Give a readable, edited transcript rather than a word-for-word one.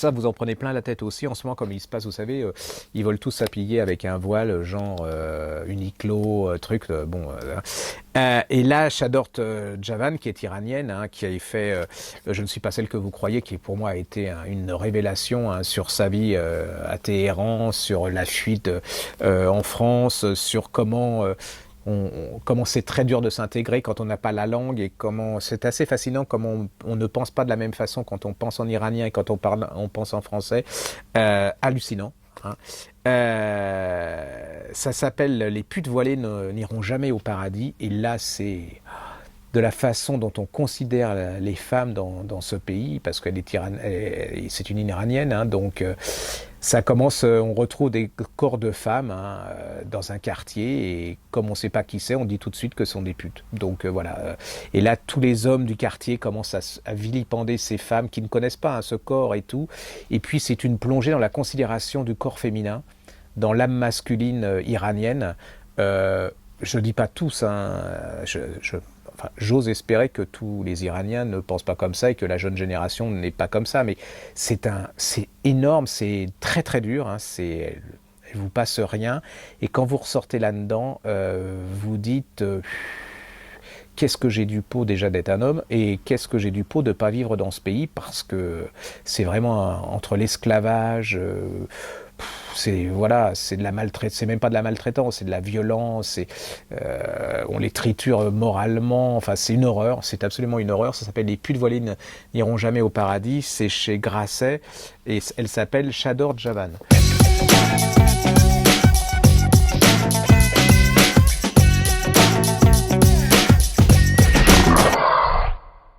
ça, vous en prenez plein la tête aussi en ce moment, comme il se passe, vous savez, ils veulent tous s'habiller avec un voile, genre Uniqlo, truc, et là, Shadort Javan, qui est iranienne, hein, qui a fait Je ne suis pas celle que vous croyez, qui pour moi a été une révélation hein, sur sa vie à Téhéran, sur la fuite en France, sur comment c'est très dur de s'intégrer quand on n'a pas la langue et comment c'est assez fascinant comment on ne pense pas de la même façon quand on pense en iranien et quand on pense en français. Hallucinant. Hein. Ça s'appelle Les putes voilées n'iront jamais au paradis. Et là, c'est de la façon dont on considère les femmes dans ce pays, parce qu'elle est c'est une Iranienne, hein, donc ça commence, on retrouve des corps de femmes hein, dans un quartier, et comme on ne sait pas qui c'est, on dit tout de suite que ce sont des putes. Donc voilà. Et là, tous les hommes du quartier commencent à vilipender ces femmes qui ne connaissent pas hein, ce corps et tout. Et puis c'est une plongée dans la considération du corps féminin, dans l'âme masculine iranienne. Je ne dis pas tous, hein, enfin, j'ose espérer que tous les Iraniens ne pensent pas comme ça et que la jeune génération n'est pas comme ça, mais c'est énorme, c'est très très dur, hein, il vous passe rien, et quand vous ressortez là-dedans, vous dites qu'est-ce que j'ai du pot déjà d'être un homme et qu'est-ce que j'ai du pot de ne pas vivre dans ce pays, parce que c'est vraiment entre l'esclavage, c'est voilà, c'est de la maltraitance, c'est même pas de la maltraitance, c'est de la violence, on les triture moralement, enfin c'est une horreur, c'est absolument une horreur. Ça s'appelle Les putes voilées n'iront jamais au paradis, c'est chez Grasset et elle s'appelle Shador Javan.